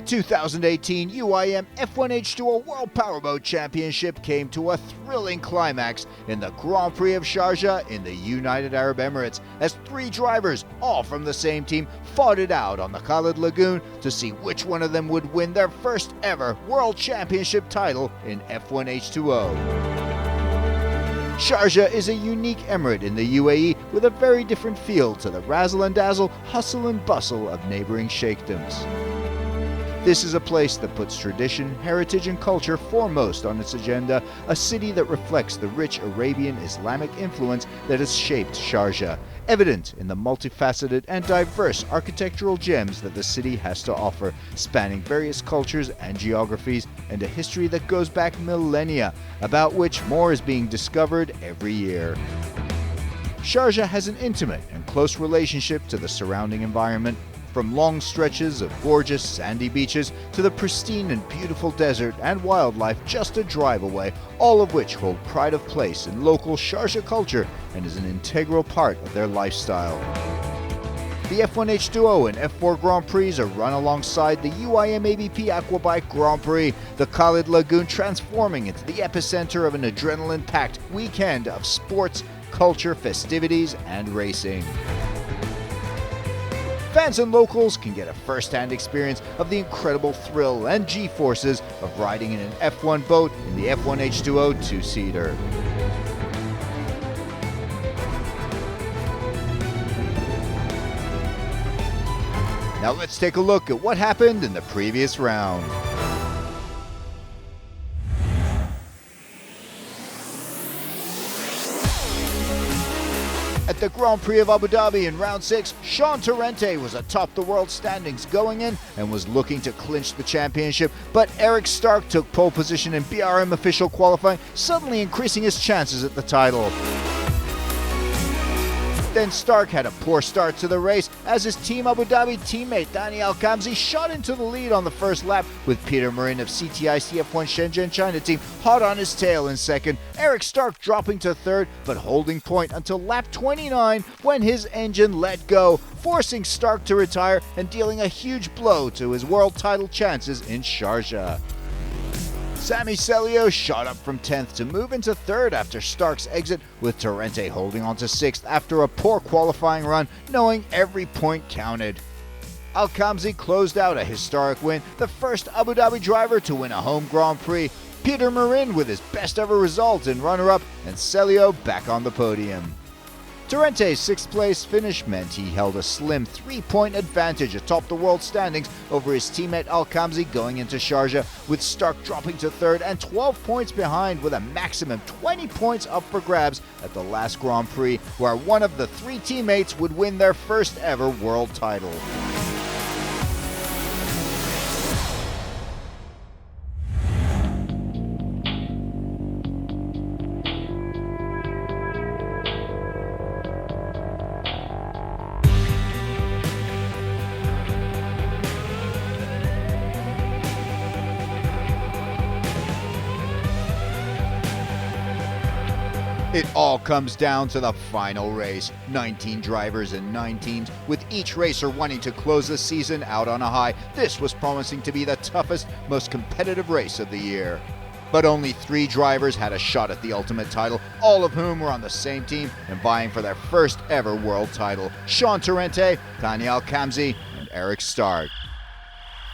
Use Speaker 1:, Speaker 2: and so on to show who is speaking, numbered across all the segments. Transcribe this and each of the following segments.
Speaker 1: 2018 UIM F1H20 World Powerboat Championship came to a thrilling climax in the Grand Prix of Sharjah in the United Arab Emirates as three drivers, all from the same team, fought it out on the Khalid Lagoon to see which one of them would win their first ever World Championship title in F1H20. Sharjah is a unique emirate in the UAE with a very different feel to the razzle and dazzle, hustle and bustle of neighboring sheikdoms. This is a place that puts tradition, heritage and culture foremost on its agenda, a city that reflects the rich Arabian Islamic influence that has shaped Sharjah, evident in the multifaceted and diverse architectural gems that the city has to offer, spanning various cultures and geographies, and a history that goes back millennia, about which more is being discovered every year. Sharjah has an intimate and close relationship to the surrounding environment, from long stretches of gorgeous sandy beaches to the pristine and beautiful desert and wildlife just a drive away, all of which hold pride of place in local Sharjah culture and is an integral part of their lifestyle. The F1H20 and F4 Grand Prix are run alongside the UIM ABP Aquabike Grand Prix, the Khalid Lagoon transforming into the epicenter of an adrenaline-packed weekend of sports, culture, festivities, and racing. Fans and locals can get a first-hand experience of the incredible thrill and G-forces of riding in an F1 boat in the F1H20 two-seater. Now let's take a look at what happened in the previous round. At the Grand Prix of Abu Dhabi in round 6, Sean Torrente was atop the world standings going in and was looking to clinch the championship, but Eric Stark took pole position in BRM official qualifying, suddenly increasing his chances at the title. Then Stark had a poor start to the race as his Team Abu Dhabi teammate Dani Al-Kamzi shot into the lead on the first lap, with Peter Marin of CTIC F1 Shenzhen China team hot on his tail in second, Eric Stark dropping to third but holding point until lap 29 when his engine let go, forcing Stark to retire and dealing a huge blow to his world title chances in Sharjah. Sami Celio shot up from 10th to move into 3rd after Stark's exit, with Torrente holding on to 6th after a poor qualifying run, knowing every point counted. Al-Kamzi closed out a historic win, the first Abu Dhabi driver to win a home Grand Prix, Peter Marin with his best ever result in runner-up, and Celio back on the podium. Torrente's 6th place finish meant he held a slim 3-point advantage atop the world standings over his teammate Al-Kamzi going into Sharjah, with Stark dropping to 3rd and 12 points behind, with a maximum 20 points up for grabs at the last Grand Prix, where one of the 3 teammates would win their first ever world title. It all comes down to the final race. 19 drivers and 9 teams, with each racer wanting to close the season out on a high. This was promising to be the toughest, most competitive race of the year. But only 3 drivers had a shot at the ultimate title, all of whom were on the same team and vying for their first ever world title. Sean Torrente, Dani Al-Kamzi, and Eric Stark.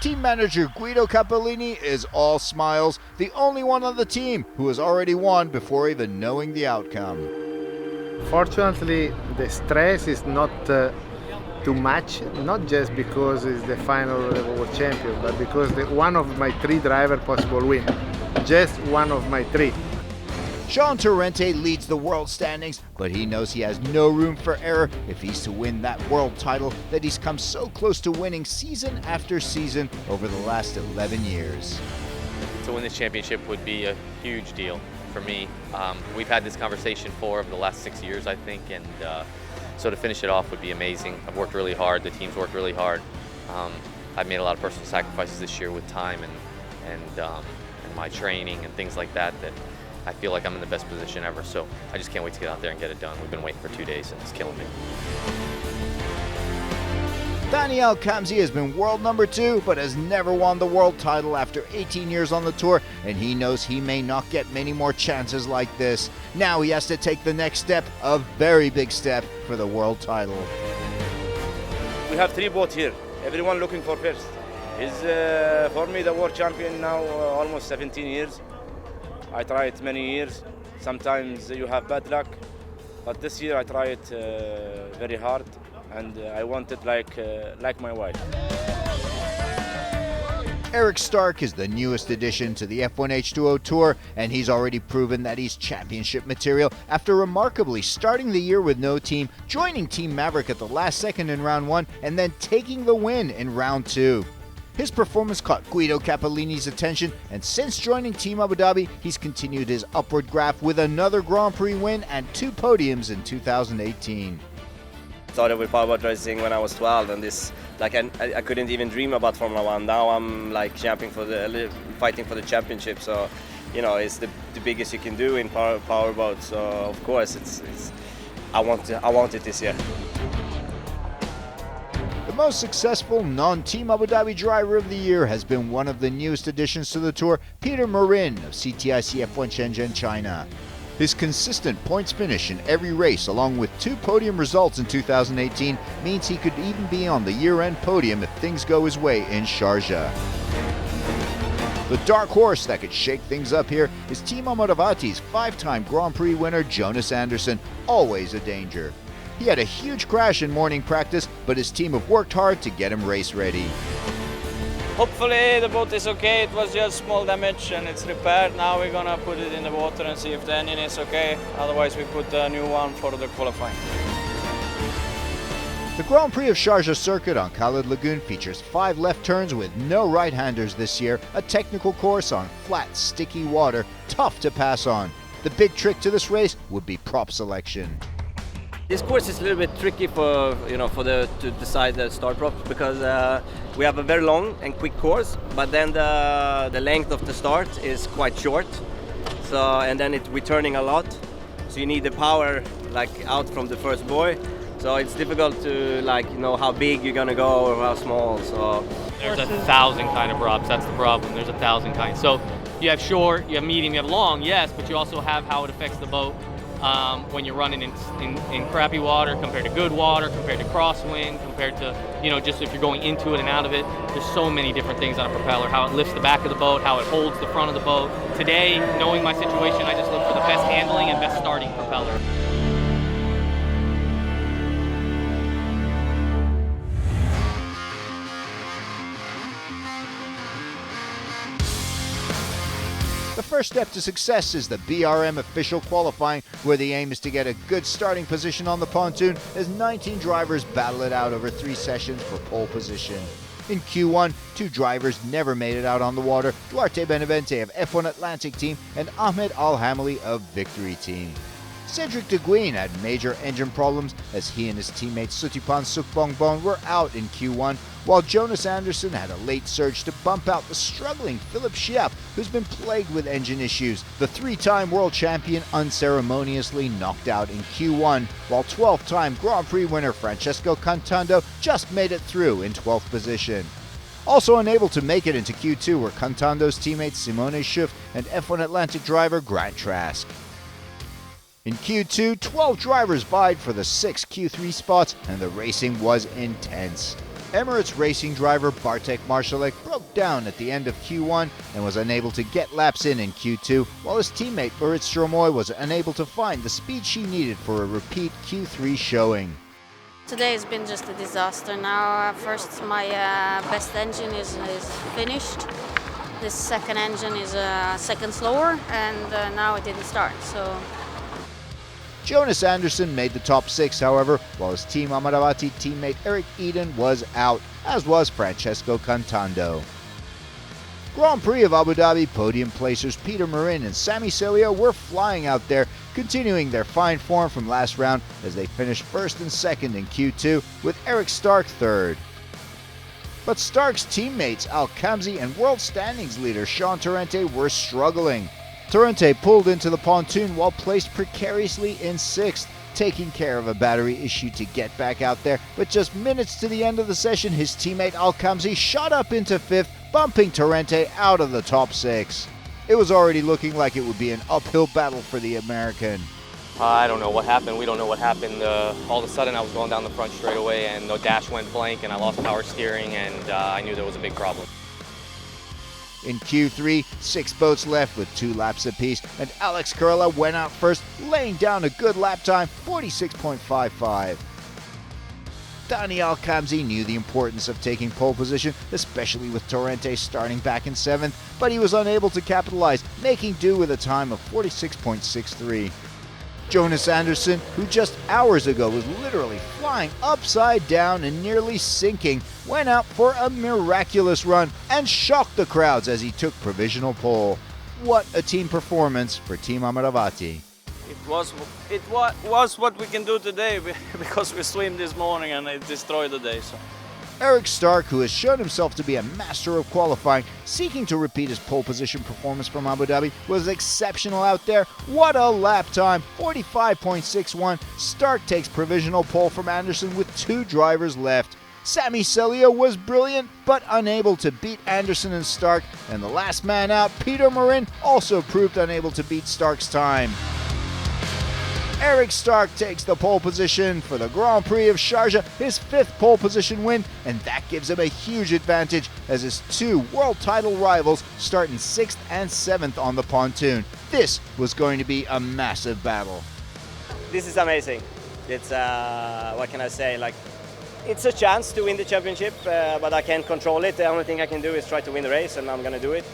Speaker 1: Team manager Guido Cappellini is all smiles, the only one on the team who has already won before even knowing the outcome.
Speaker 2: Fortunately, the stress is not too much, not just because it's the final world champion, but because one of my 3 driver possible win. Just one of my 3.
Speaker 1: Sean Torrente leads the world standings, but he knows he has no room for error if he's to win that world title that he's come so close to winning season after season over the last 11 years.
Speaker 3: To win this championship would be a huge deal for me. We've had this conversation over the last 6 years, I think, and so to finish it off would be amazing. I've worked really hard, the team's worked really hard. I've made a lot of personal sacrifices this year with time and my training and things like that I feel like I'm in the best position ever, so I just can't wait to get out there and get it done. We've been waiting for 2 days and it's killing me.
Speaker 1: Thani Al-Khamzi has been world number 2, but has never won the world title after 18 years on the tour, and he knows he may not get many more chances like this. Now he has to take the next step, a very big step, for the world title.
Speaker 4: We have 3 boats here, everyone looking for first. He's, for me, the world champion now, almost 17 years. I try it many years. Sometimes you have bad luck, but this year I try it very hard, and I want it like my wife.
Speaker 1: Eric Stark is the newest addition to the F1H20 Tour, and he's already proven that he's championship material after remarkably starting the year with no team, joining Team Maverick at the last second in round 1, and then taking the win in round 2. His performance caught Guido Cappellini's attention, and since joining Team Abu Dhabi, he's continued his upward graph with another Grand Prix win and 2 podiums in 2018.
Speaker 5: Started with powerboat racing when I was 12, and I couldn't even dream about Formula One. Now I'm like fighting for the championship. So, it's the biggest you can do in powerboat. So of course, I want it this year.
Speaker 1: The most successful non-Team Abu Dhabi driver of the year has been one of the newest additions to the tour, Peter Marin of CTIC F1 Shenzhen, China. His consistent points finish in every race, along with 2 podium results in 2018, means he could even be on the year-end podium if things go his way in Sharjah. The dark horse that could shake things up here is Team Amravati's 5-time Grand Prix winner Jonas Andersson, always a danger. He had a huge crash in morning practice, but his team have worked hard to get him race ready.
Speaker 6: Hopefully the boat is okay. It was just small damage and it's repaired. Now we're gonna put it in the water and see if the engine is okay. Otherwise we put a new one for the qualifying.
Speaker 1: The Grand Prix of Sharjah circuit on Khalid Lagoon features 5 left turns with no right-handers this year, a technical course on flat, sticky water, tough to pass on. The big trick to this race would be prop selection.
Speaker 5: This course is a little bit tricky to decide the start prop, because we have a very long and quick course, but then the length of the start is quite short. So, and then we're turning a lot, so you need the power out from the first buoy. So it's difficult to how big you're gonna go or how small. So
Speaker 3: there's 1,000 kind of props. That's the problem. There's 1,000 kinds. So you have short, you have medium, you have long, yes, but you also have how it affects the boat. When you're running in crappy water compared to good water, compared to crosswind, compared to, just if you're going into it and out of it. There's so many different things on a propeller, how it lifts the back of the boat, how it holds the front of the boat. Today, knowing my situation, I just look for the best handling and best starting propeller.
Speaker 1: The first step to success is the BRM official qualifying, where the aim is to get a good starting position on the pontoon as 19 drivers battle it out over 3 sessions for pole position. In Q1, 2 drivers never made it out on the water, Duarte Benavente of F1 Atlantic Team and Ahmed Al-Hamali of Victory Team. Cedric De Guin had major engine problems as he and his teammate Sutipan Sukbongbon were out in Q1, while Jonas Andersson had a late surge to bump out the struggling Philip Schiapp, who's been plagued with engine issues. The 3-time world champion unceremoniously knocked out in Q1, while 12-time Grand Prix winner Francesco Cantando just made it through in 12th position. Also unable to make it into Q2 were Cantando's teammates Simone Schuff and F1 Atlantic driver Grant Trask. In Q2, 12 drivers vied for the 6 Q3 spots, and the racing was intense. Emirates racing driver Bartek Marszalek broke down at the end of Q1 and was unable to get laps in Q2, while his teammate Marit Stromoy was unable to find the speed she needed for a repeat Q3 showing.
Speaker 7: Today has been just a disaster. Now, first my best engine is finished. This second engine is a second slower, and now it didn't start. So.
Speaker 1: Jonas Andersson made the top 6, however, while his Team Amravati teammate Eric Eden was out, as was Francesco Cantando. Grand Prix of Abu Dhabi podium placers Peter Marin and Sami Celio were flying out there, continuing their fine form from last round as they finished 1st and 2nd in Q2, with Eric Stark 3rd. But Stark's teammates Al-Khamzi and world standings leader Sean Torrente were struggling. Torrente pulled into the pontoon while placed precariously in 6th, taking care of a battery issue to get back out there, but just minutes to the end of the session, his teammate Al-Khamzi shot up into 5th, bumping Torrente out of the top 6. It was already looking like it would be an uphill battle for the American.
Speaker 3: I don't know what happened. We don't know what happened. All of a sudden, I was going down the front straight away, and the dash went blank, and I lost power steering, and I knew there was a big problem.
Speaker 1: In Q3, 6 boats left with 2 laps apiece, and Alex Corella went out first, laying down a good lap time, 46.55. Dani Al-Khamzi knew the importance of taking pole position, especially with Torrente starting back in 7th, but he was unable to capitalize, making do with a time of 46.63. Jonas Andersson, who just hours ago was literally flying upside down and nearly sinking, went out for a miraculous run and shocked the crowds as he took provisional pole. What a team performance for Team Amravati.
Speaker 6: It was what we can do today because we swam this morning and it destroyed the day. So.
Speaker 1: Eric Stark, who has shown himself to be a master of qualifying, seeking to repeat his pole position performance from Abu Dhabi, was exceptional out there. What a lap time, 45.61. Stark takes provisional pole from Andersson with 2 drivers left. Sami Celio was brilliant, but unable to beat Andersson and Stark, and the last man out, Peter Marin, also proved unable to beat Stark's time. Eric Stark takes the pole position for the Grand Prix of Sharjah, his 5th pole position win, and that gives him a huge advantage as his 2 world title rivals start in 6th and 7th on the pontoon. This was going to be a massive battle.
Speaker 5: This is amazing. It's, what can I say, it's a chance to win the championship, but I can't control it. The only thing I can do is try to win the race, and I'm going to do it,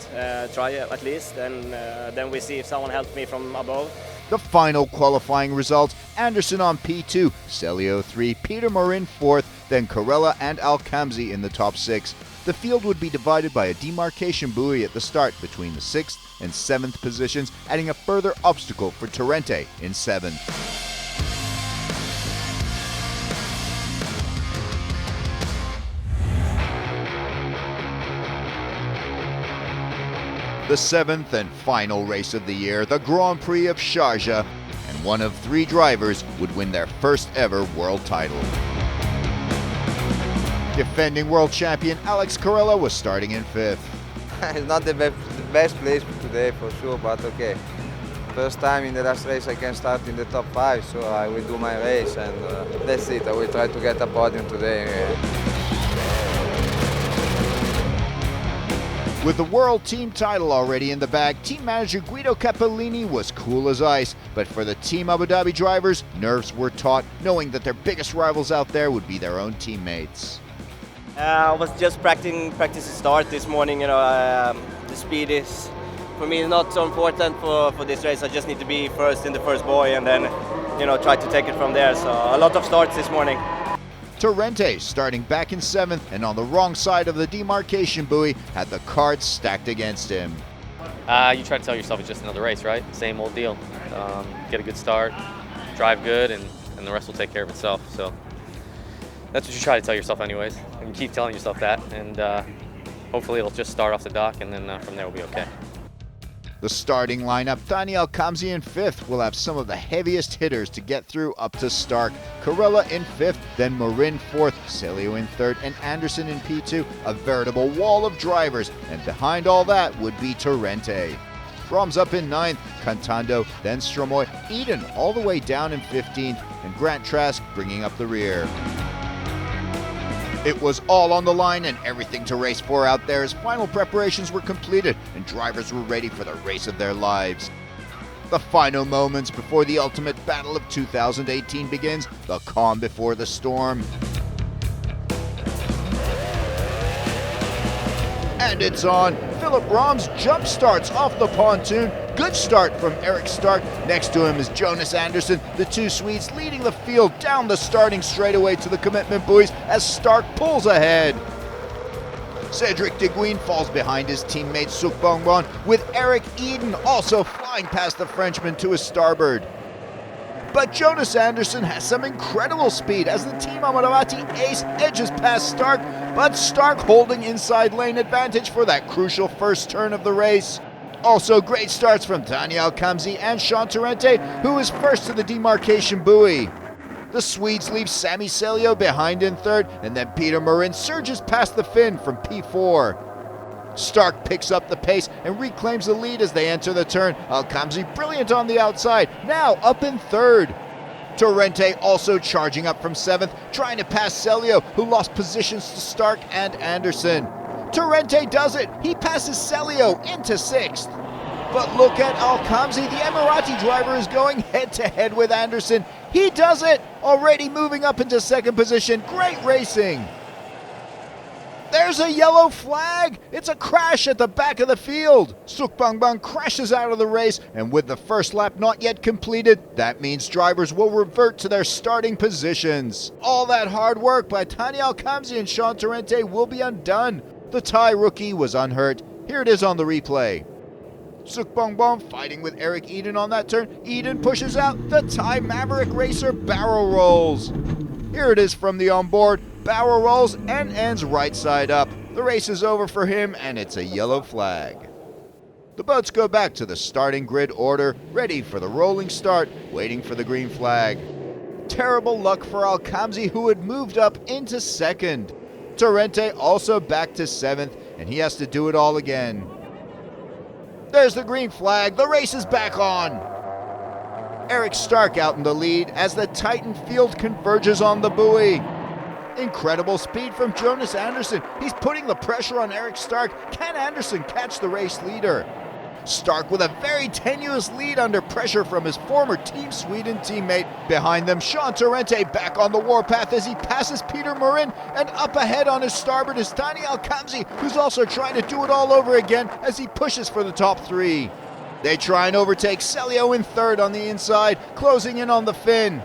Speaker 5: try at least, and then we see if someone helps me from above.
Speaker 1: The final qualifying results: Andersson on P2, Celio 3, Peter Marin 4th, then Corella and Al-Khamzi in the top 6. The field would be divided by a demarcation buoy at the start between the 6th and 7th positions, adding a further obstacle for Torrente in 7th. The 7th and final race of the year, the Grand Prix of Sharjah, and one of 3 drivers would win their first ever world title. Defending world champion Alex Corella was starting in 5th.
Speaker 8: It's not the best place today for sure, but okay. First time in the last race I can start in the top 5, so I will do my race, and that's it. I will try to get a podium today.
Speaker 1: With the world team title already in the bag, team manager Guido Capellini was cool as ice. But for the Team Abu Dhabi drivers, nerves were taut, knowing that their biggest rivals out there would be their own teammates.
Speaker 5: I was just practicing start this morning. The speed is, for me, not so important for this race. I just need to be first in the first buoy and then, try to take it from there. So a lot of starts this morning.
Speaker 1: Torrente, starting back in 7th and on the wrong side of the demarcation buoy, had the cards stacked against him.
Speaker 3: You try to tell yourself it's just another race, right? Same old deal. Get a good start, drive good, and the rest will take care of itself. So that's what you try to tell yourself anyways. And you keep telling yourself that, and hopefully it'll just start off the dock, and then from there we'll be okay.
Speaker 1: The starting lineup: Dani Al-Khamzi in 5th will have some of the heaviest hitters to get through up to Stark. Corella in 5th, then Marin 4th, Celio in 3rd, and Andersson in P2. A veritable wall of drivers, and behind all that would be Torrente. Brahms up in 9th, Cantando, then Stromoy, Eden all the way down in 15th, and Grant Trask bringing up the rear. It was all on the line and everything to race for out there as final preparations were completed and drivers were ready for the race of their lives. The final moments before the ultimate battle of 2018 begins, the calm before the storm. And it's on. Philip Brahms jump starts off the pontoon. Good start from Eric Stark. Next to him is Jonas Andersson. The 2 Swedes leading the field down the starting straightaway to the commitment buoys as Stark pulls ahead. Cedric Deguin falls behind his teammate Suk Bongbon, with Eric Eden also flying past the Frenchman to his starboard. But Jonas Andersson has some incredible speed as the Team Amravati ace edges past Stark, but Stark holding inside lane advantage for that crucial first turn of the race. Also great starts from Daniel Kamzi and Sean Torrente, who is first to the demarcation buoy. The Swedes leave Sami Celio behind in third, and then Peter Marin surges past the Finn from P4. Stark picks up the pace and reclaims the lead as they enter the turn. Alkamzi brilliant on the outside, now up in third. Torrente also charging up from 7th, trying to pass Celio, who lost positions to Stark and Anderson. Torrente does it, he passes Celio into 6th. But look at Alkamzi, the Emirati driver is going head-to-head with Anderson. He does it, already moving up into 2nd position, great racing. There's a yellow flag! It's a crash at the back of the field! Sukbangbang crashes out of the race, and with the first lap not yet completed, that means drivers will revert to their starting positions. All that hard work by Tani Alkamzi and Sean Torrente will be undone. The Thai rookie was unhurt. Here it is on the replay. Sukbangbang fighting with Eric Eden on that turn. Eden pushes out. The Thai Maverick racer barrel rolls. Here it is from the onboard. Barrel rolls and ends right side up. The race is over for him and it's a yellow flag. The boats go back to the starting grid order, ready for the rolling start, waiting for the green flag. Terrible luck for Alkamzi, who had moved up into 2nd. Torrente also back to 7th, and he has to do it all again. There's the green flag, the race is back on. Eric Stark out in the lead as the Titan field converges on the buoy. Incredible speed from Jonas Anderson. He's putting the pressure on Eric Stark. Can Anderson catch the race leader? Stark with a very tenuous lead under pressure from his former Team Sweden teammate. Behind them, Sean Torrente back on the warpath as he passes Peter Marin, and up ahead on his starboard is Tani Alkamzi, who's also trying to do it all over again as he pushes for the top 3. They try and overtake Celio in 3rd on the inside, closing in on the Finn.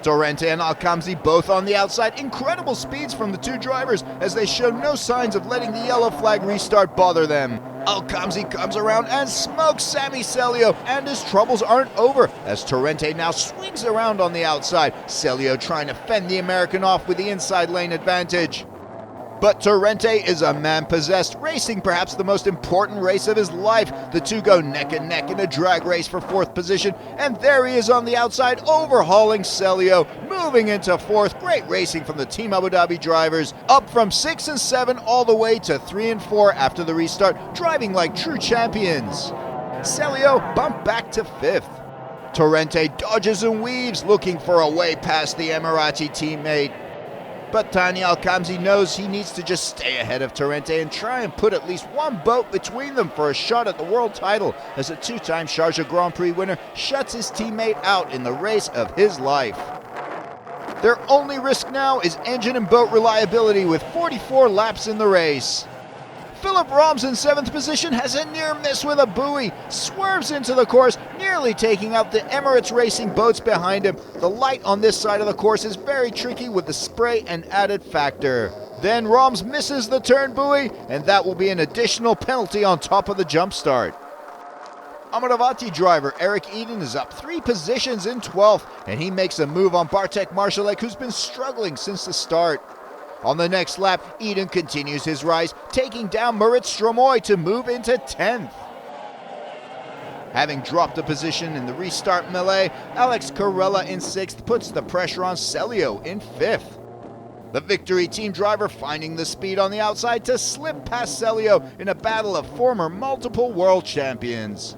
Speaker 1: Torrente and Alkamzi both on the outside. Incredible speeds from the two drivers as they show no signs of letting the yellow flag restart bother them. Alkamzi comes around and smokes Sami Celio, and his troubles aren't over as Torrente now swings around on the outside. Celio trying to fend the American off with the inside lane advantage. But Torrente is a man possessed, racing perhaps the most important race of his life. The two go neck and neck in a drag race for 4th position, and there he is on the outside, overhauling Celio, moving into 4th. Great racing from the Team Abu Dhabi drivers, up from 6 and 7 all the way to 3 and 4 after the restart, driving like true champions. Celio bumped back to 5th. Torrente dodges and weaves, looking for a way past the Emirati teammate. But Tani Alkamzi knows he needs to just stay ahead of Torrente and try and put at least one boat between them for a shot at the world title as a 2-time Sharjah Grand Prix winner shuts his teammate out in the race of his life. Their only risk now is engine and boat reliability with 44 laps in the race. Philip Roms in 7th position has a near miss with a buoy, swerves into the course, nearly taking out the Emirates Racing boats behind him. The light on this side of the course is very tricky with the spray and added factor. Then Roms misses the turn buoy, and that will be an additional penalty on top of the jump start. Amaravati driver Eric Eden is up 3 positions in 12th, and he makes a move on Bartek Marszalek, who's been struggling since the start. On the next lap, Eden continues his rise, taking down Moritz Stromoy to move into 10th. Having dropped a position in the restart melee, Alex Corella in 6th puts the pressure on Celio in 5th. The Victory Team driver finding the speed on the outside to slip past Celio in a battle of former multiple world champions.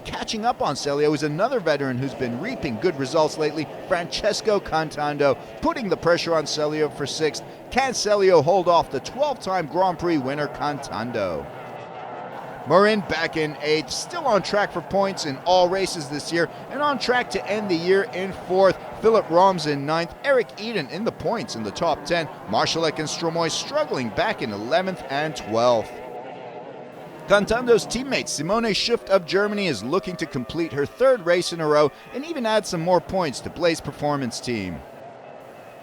Speaker 1: Catching up on Celio is another veteran who's been reaping good results lately, Francesco Cantando, putting the pressure on Celio for 6th. Can Celio hold off the 12-time Grand Prix winner Cantando? Marin back in 8th, still on track for points in all races this year, and on track to end the year in 4th. Philip Roms in 9th, Eric Eden in the points in the top 10, Marszalek and Stromoy struggling back in 11th and 12th. Cantando's teammate Simone Schift of Germany is looking to complete her 3rd race in a row and even add some more points to Blaze Performance Team.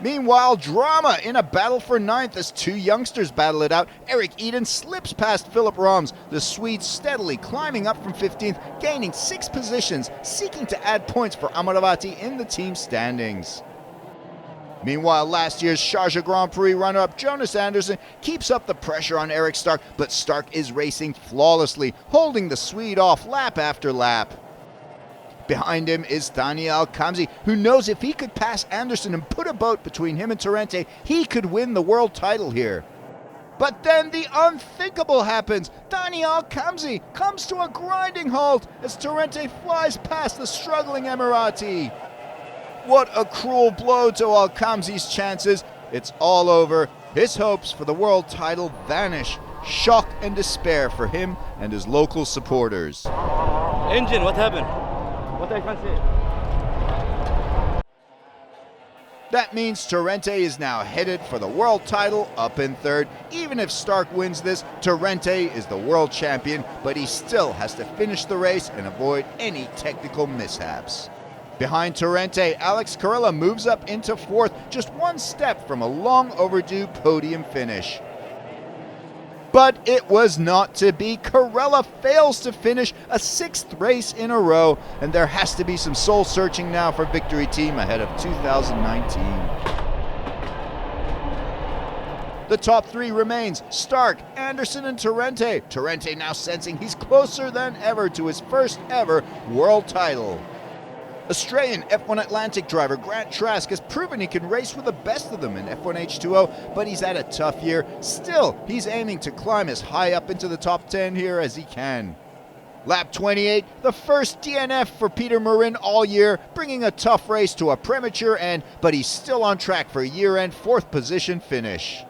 Speaker 1: Meanwhile, drama in a battle for 9th as 2 youngsters battle it out. Eric Eden slips past Philip Roms, the Swede steadily climbing up from 15th, gaining 6 positions, seeking to add points for Amaravati in the team standings. Meanwhile, last year's Sharjah Grand Prix runner-up Jonas Andersson keeps up the pressure on Eric Stark, but Stark is racing flawlessly, holding the Swede off lap after lap. Behind him is Daniel Kamzi, who knows if he could pass Andersson and put a boat between him and Torrente, he could win the world title here. But then the unthinkable happens. Daniel Kamzi comes to a grinding halt as Torrente flies past the struggling Emirati. What a cruel blow to Al-Kamzi's chances. It's all over. His hopes for the world title vanish. Shock and despair for him and his local supporters.
Speaker 4: Engine, what happened? What I can say?
Speaker 1: That means Torrente is now headed for the world title up in third. Even if Stark wins this, Torrente is the world champion, but he still has to finish the race and avoid any technical mishaps. Behind Torrente, Alex Carilla moves up into fourth, just one step from a long overdue podium finish. But it was not to be. Carilla fails to finish a sixth race in a row, and there has to be some soul searching now for Victory Team ahead of 2019. The top three remains Stark, Andersson, and Torrente. Torrente now sensing he's closer than ever to his first ever world title. Australian F1 Atlantic driver Grant Trask has proven he can race with the best of them in F1H20, but he's had a tough year. Still, he's aiming to climb as high up into the top 10 here as he can. Lap 28, the first DNF for Peter Marin all year, bringing a tough race to a premature end, but he's still on track for a year-end fourth position finish.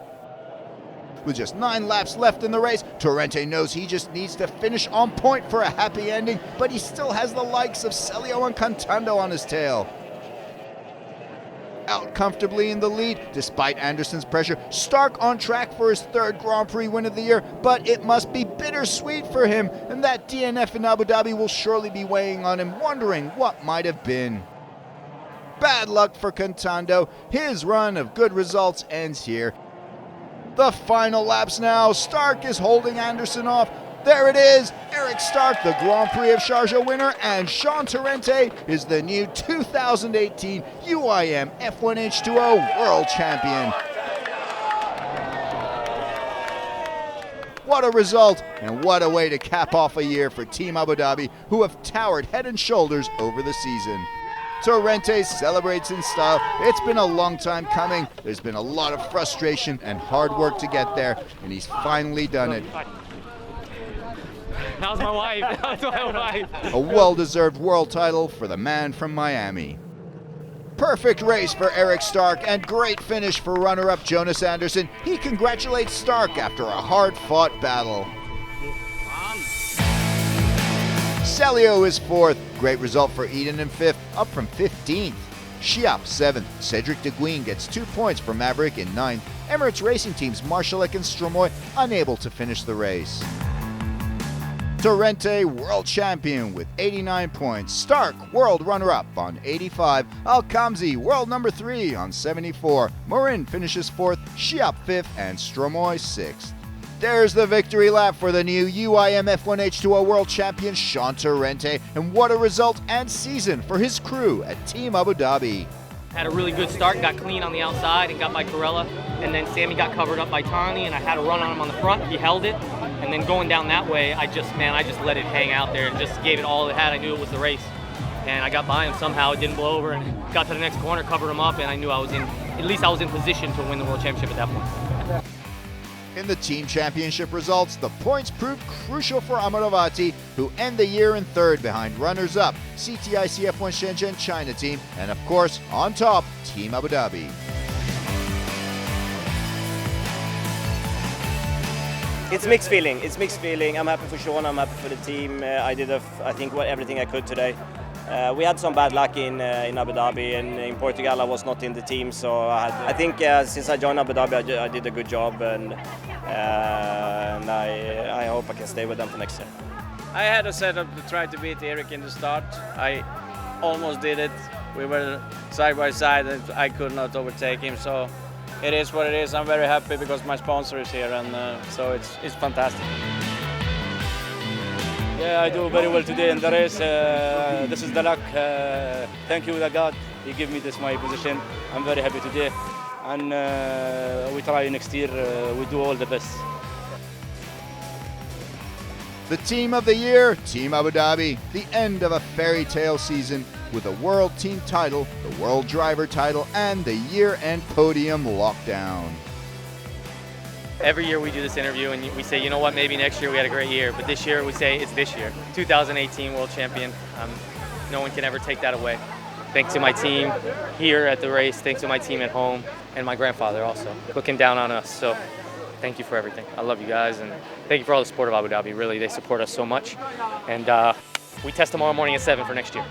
Speaker 1: With just 9 laps left in the race, Torrente knows he just needs to finish on point for a happy ending, but he still has the likes of Celio and Cantando on his tail. Out comfortably in the lead, despite Andersson's pressure, Stark on track for his third Grand Prix win of the year, but it must be bittersweet for him, and that DNF in Abu Dhabi will surely be weighing on him, wondering what might have been. Bad luck for Cantando, his run of good results ends here. The final laps now. Stark is holding Andersson off. There it is. Eric Stark, the Grand Prix of Sharjah winner, and Sean Torrente is the new 2018 UIM F1H20 World Champion. What a result, and what a way to cap off a year for Team Abu Dhabi, who have towered head and shoulders over the season. Torrente celebrates in style. It's been a long time coming. There's been a lot of frustration and hard work to get there, and he's finally done it.
Speaker 9: How's my wife? How's my wife?
Speaker 1: A well-deserved world title for the man from Miami. Perfect race for Eric Stark and great finish for runner-up Jonas Andersson. He congratulates Stark after a hard-fought battle. Celio is fourth. Great result for Eden in fifth, up from 15th. Chiap seventh. Cedric De Guin gets 2 points for Maverick in ninth. Emirates Racing Teams Marshallek and Stromoy unable to finish the race. Torrente world champion with 89 points. Stark world runner-up on 85. Al-Kamzi world number 3 on 74. Marin finishes fourth. Chiap fifth, and Stromoy sixth. There's the victory lap for the new UIM F1H20 World Champion Sean Torrente, and what a result and season for his crew at Team Abu Dhabi.
Speaker 9: Had a really good start, got clean on the outside and got by Carilla, and then Sammy got covered up by Tani, and I had a run on him on the front. He held it, and then going down that way, I just let it hang out there and just gave it all it had. I knew it was the race, and I got by him somehow. It didn't blow over, and got to the next corner, covered him up, and I knew at least I was in position to win the World Championship at that point.
Speaker 1: In the team championship results, the points proved crucial for Amaravati, who end the year in third behind runners-up CTIC F1 Shenzhen China team, and of course, on top, Team Abu Dhabi.
Speaker 5: It's mixed feeling. It's mixed feeling. I'm happy for Sean. I'm happy for the team. I did, I think, everything I could today. We had some bad luck in Abu Dhabi, and in Portugal I was not in the team, so I think since I joined Abu Dhabi I did a good job, and I hope I can stay with them for next year.
Speaker 6: I had a setup to try to beat Eric in the start. I almost did it. We were side by side and I could not overtake him, so it is what it is. I'm very happy because my sponsor is here, and so it's fantastic. Yeah, I do very well today in the race. This is the luck. Thank you, the God.
Speaker 4: He gave me this my position. I'm very happy today, and we try next year. We do all the best.
Speaker 1: The team of the year, Team Abu Dhabi. The end of a fairy tale season with a world team title, the world driver title, and the year-end podium lockdown.
Speaker 9: Every year we do this interview and we say, you know what, maybe next year we had a great year, but this year we say it's this year. 2018 world champion. No one can ever take that away. Thanks to my team here at the race, thanks to my team at home, and my grandfather also, looking down on us. So thank you for everything. I love you guys, and thank you for all the support of Abu Dhabi. Really, they support us so much. And we test tomorrow morning at 7 for next year.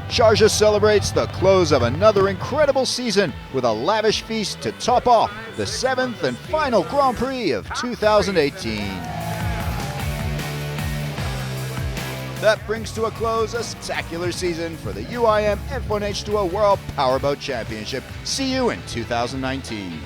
Speaker 1: Sharjah celebrates the close of another incredible season with a lavish feast to top off the 7th and final Grand Prix of 2018. That brings to a close a spectacular season for the UIM F1H20 World Powerboat Championship. See you in 2019.